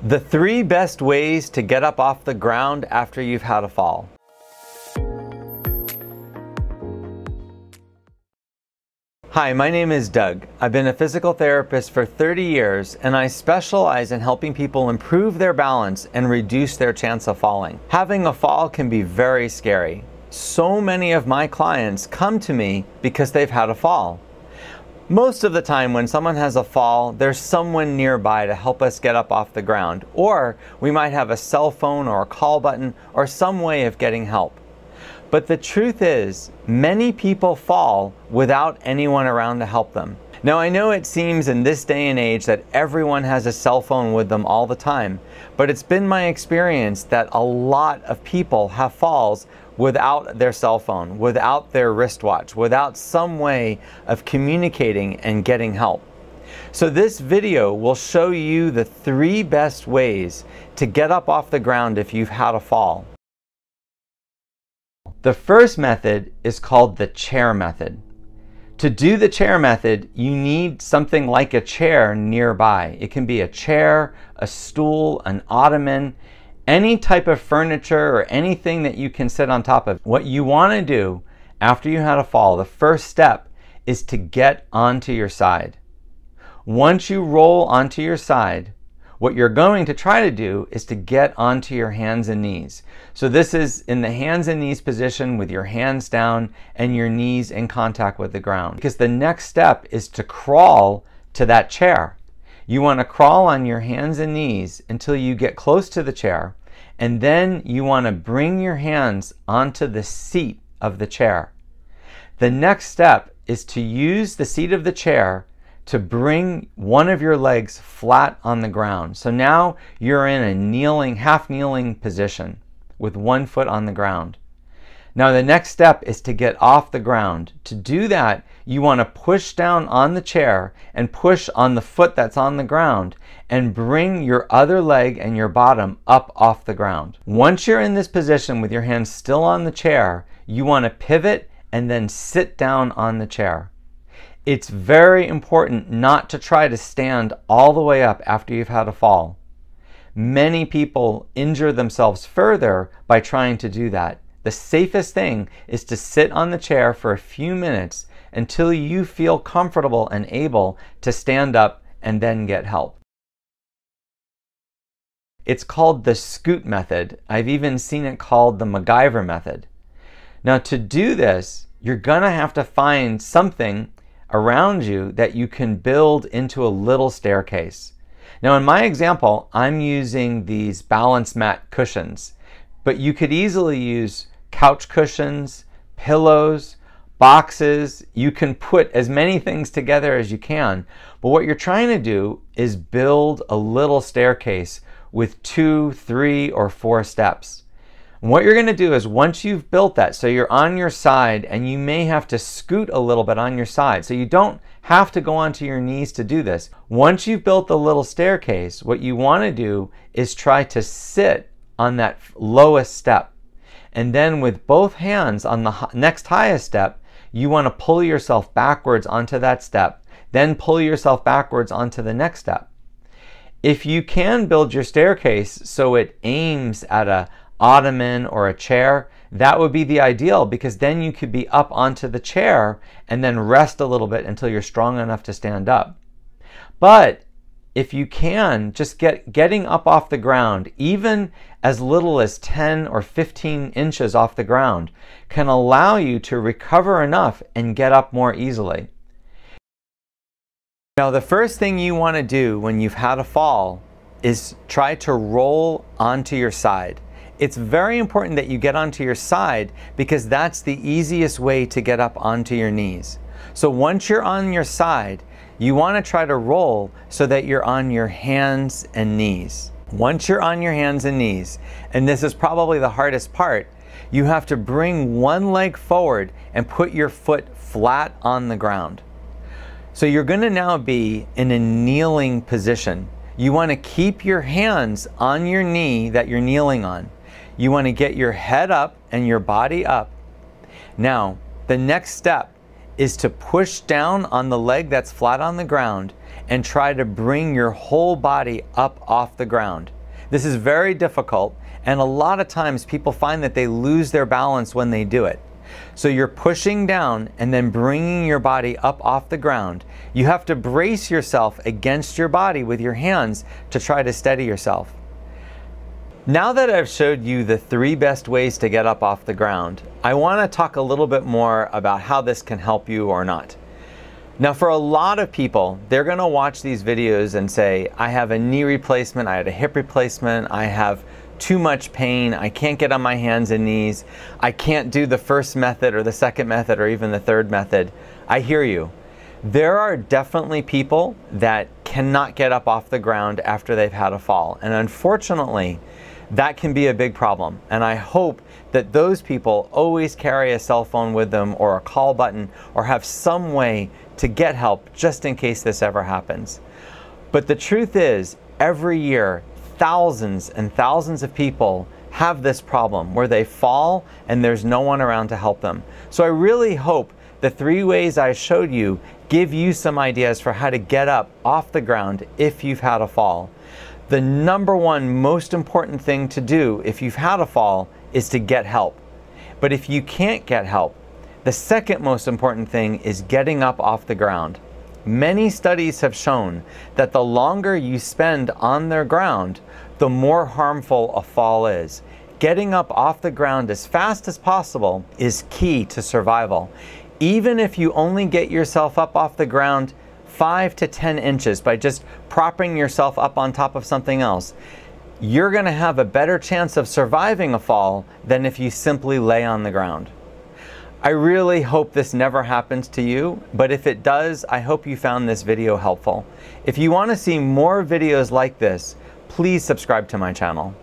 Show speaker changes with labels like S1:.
S1: The 3 best ways to get up off the ground after you've had a fall. Hi, my name is Doug. I've been a physical therapist for 30 years and I specialize in helping people improve their balance and reduce their chance of falling. Having a fall can be very scary. So many of my clients come to me because they've had a fall. Most of the time when someone has a fall, there's someone nearby to help us get up off the ground, or we might have a cell phone or a call button or some way of getting help. But the truth is, many people fall without anyone around to help them. Now, I know it seems in this day and age that everyone has a cell phone with them all the time, but it's been my experience that a lot of people have falls without their cell phone, without their wristwatch, without some way of communicating and getting help. So this video will show you the 3 best ways to get up off the ground if you've had a fall. The first method is called the chair method. To do the chair method, you need something like a chair nearby. It can be a chair, a stool, an ottoman, any type of furniture or anything that you can sit on top of. What you want to do after you had a fall, the first step is to get onto your side. Once you roll onto your side, what you're going to try to do is to get onto your hands and knees. So this is in the hands and knees position with your hands down and your knees in contact with the ground. Because the next step is to crawl to that chair. You want to crawl on your hands and knees until you get close to the chair, and then you want to bring your hands onto the seat of the chair. The next step is to use the seat of the chair to bring one of your legs flat on the ground. So now you're in a kneeling, half kneeling position with one foot on the ground. Now the next step is to get off the ground. To do that, you want to push down on the chair and push on the foot that's on the ground and bring your other leg and your bottom up off the ground. Once you're in this position with your hands still on the chair, you want to pivot and then sit down on the chair. It's very important not to try to stand all the way up after you've had a fall. Many people injure themselves further by trying to do that. The safest thing is to sit on the chair for a few minutes until you feel comfortable and able to stand up and then get help. It's called the scoot method. I've even seen it called the MacGyver method. Now to do this, you're gonna have to find something around you that you can build into a little staircase. Now in my example, I'm using these balance mat cushions, but you could easily use couch cushions, pillows, boxes. You can put as many things together as you can, but what you're trying to do is build a little staircase with 2, 3, or 4 steps. And what you're going to do is once you've built that, so you're on your side and you may have to scoot a little bit on your side, so you don't have to go onto your knees to do this. Once you've built the little staircase, what you want to do is try to sit on that lowest step. And then with both hands on the next highest step, you want to pull yourself backwards onto that step, then pull yourself backwards onto the next step. If you can build your staircase so it aims at a ottoman or a chair, that would be the ideal, because then you could be up onto the chair and then rest a little bit until you're strong enough to stand up. But if you can, just getting up off the ground, even as little as 10 or 15 inches off the ground, can allow you to recover enough and get up more easily. Now, the first thing you want to do when you've had a fall is try to roll onto your side. It's very important that you get onto your side because that's the easiest way to get up onto your knees. So once you're on your side, you want to try to roll so that you're on your hands and knees. Once you're on your hands and knees, and this is probably the hardest part, you have to bring one leg forward and put your foot flat on the ground. So you're going to now be in a kneeling position. You want to keep your hands on your knee that you're kneeling on. You want to get your head up and your body up. Now, the next step is to push down on the leg that's flat on the ground and try to bring your whole body up off the ground. This is very difficult, and a lot of times people find that they lose their balance when they do it. So you're pushing down and then bringing your body up off the ground. You have to brace yourself against your body with your hands to try to steady yourself. Now that I've showed you the 3 best ways to get up off the ground, I want to talk a little bit more about how this can help you or not. Now, for a lot of people, they're going to watch these videos and say, I have a knee replacement, I had a hip replacement, I have too much pain, I can't get on my hands and knees, I can't do the first method or the second method or even the third method. I hear you. There are definitely people that cannot get up off the ground after they've had a fall. And unfortunately, that can be a big problem. And I hope that those people always carry a cell phone with them or a call button or have some way to get help just in case this ever happens. But the truth is, every year, thousands and thousands of people have this problem where they fall and there's no one around to help them. So I really hope the 3 ways I showed you give you some ideas for how to get up off the ground if you've had a fall. The number one most important thing to do if you've had a fall is to get help. But if you can't get help, the second most important thing is getting up off the ground. Many studies have shown that the longer you spend on the ground, the more harmful a fall is. Getting up off the ground as fast as possible is key to survival. Even if you only get yourself up off the ground 5 to 10 inches by just propping yourself up on top of something else, you're going to have a better chance of surviving a fall than if you simply lay on the ground. I really hope this never happens to you, but if it does, I hope you found this video helpful. If you want to see more videos like this, please subscribe to my channel.